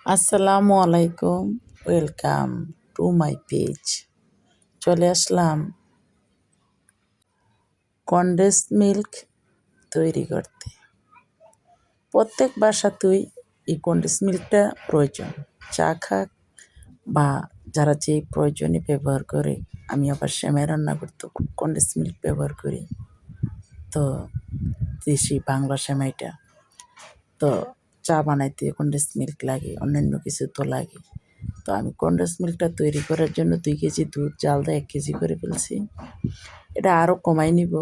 আসসালামু আলাইকুম, welcome to my page. চলে আসলাম কনডেন্স মিল্ক তৈরি করতে। প্রত্যেক বাসাতেই এই কনডেন্স মিল্কটা প্রয়োজন, চা খাক বা যারা যে প্রয়োজনে ব্যবহার করে। আমি আবার সেমাই রান্না করতে কনডেন্স মিল্ক ব্যবহার করি, তো দেশি বাংলা সেমাইটা। তো চা বানাইতে কনডেন্স মিল্ক লাগে, অন্যান্য কিছু তো লাগে। তো আমি কনডেন্স মিল্কটা তৈরি করার জন্য 2 কেজি দুধ জাল দিয়ে 1 কেজি করে ফেলছি। এটা আরও কমাই নিব।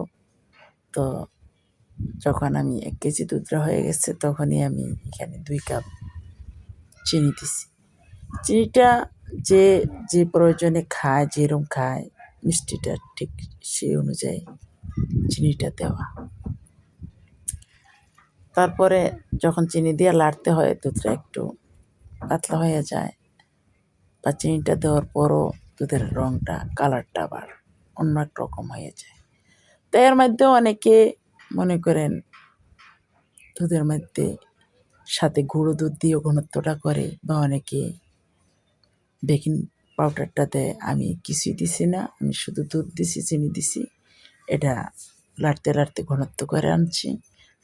তো যখন আমি 1 কেজি দুধটা হয়ে গেছে, তখনই আমি এখানে 2 কাপ চিনি দিছি। চিনিটা যে যে প্রয়োজনে খায়, যেরকম খায় মিষ্টিটা, ঠিক সেই অনুযায়ী চিনিটা দেওয়া। তারপরে যখন চিনি দিয়ে লাড়তে হয়, দুধটা একটু পাতলা হয়ে যায়, বা চিনিটা দেওয়ার পরও দুধের রঙটা, কালারটা আবার অন্য এক রকম হয়ে যায়। তো এর মধ্যে অনেকে মনে করেন দুধের মধ্যে সাথে গুঁড়ো দুধ দিয়েও ঘনত্বটা করে, বা অনেকে বেকিং পাউডারটা দেয়। আমি কিছুই দিছি না, আমি শুধু দুধ দিছি, চিনি দিছি। এটা লাড়তে লাড়তে ঘনত্ব করে আনছি,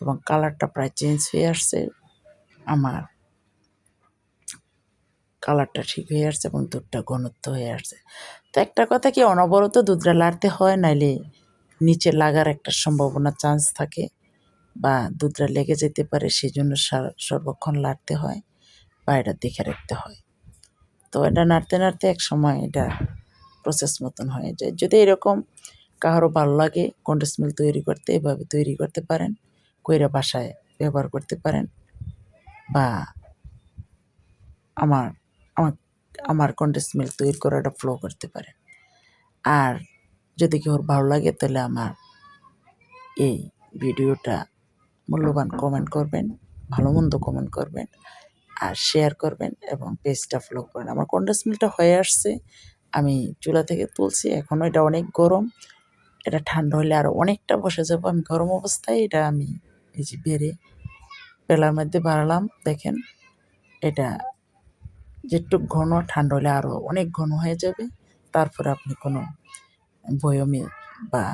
এবং কালারটা প্রায় চেঞ্জ হয়ে আসছে। আমার কালারটা ঠিক হয়ে আসছে এবং দুধটা ঘনত্ব হয়ে আসছে। তো একটা কথা কি, অনবরত দুধটা লাড়তে হয়, নাইলে নিচে লাগার একটা সম্ভাবনা, চান্স থাকে, বা দুধটা লেগে যেতে পারে। সেই জন্য সর্বক্ষণ লাড়তে হয়, বা এটা দেখে রাখতে হয়। তো এটা নাড়তে নাড়তে এক সময় এটা প্রসেস মতন হয়ে যায়। যদি এরকম কারো ভালো লাগে কনডেন্স মিল্ক তৈরি করতে, এভাবে তৈরি করতে পারেন, কইরা বাসায় ব্যবহার করতে পারেন, বা আমার আমার আমার কনডেন্স মিল্ক তৈরি করাটা ফলো করতে পারেন। আর যদি কেউ ভালো লাগে, তাহলে আমার এই ভিডিওটা মূল্যবান কমেন্ট করবেন, ভালো মন্দ কমেন্ট করবেন, আর শেয়ার করবেন, এবং পেজটা ফলো করবেন। আমার কনডেন্স মিল্কটা হয়ে আসছে, আমি চুলা থেকে তুলছি। এখনও এটা অনেক গরম, এটা ঠান্ডা হলে আরও অনেকটা বসে যাব। আমি গরম অবস্থায় এটা আমি এই যে বেড়ে পেলার মধ্যে বাড়ালাম, দেখেন এটা যেটুক ঘন, ঠান্ডা হলে আরও অনেক ঘন হয়ে যাবে। তারপরে আপনি কোনো বয়মে বা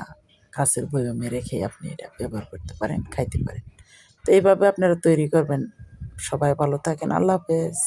কাঁচের বয়মে রেখে আপনি এটা ব্যবহার করতে পারেন, খাইতে পারেন। তো এইভাবে আপনারা তৈরি করবেন। সবাই ভালো থাকেন, আল্লাহ হাফেজ।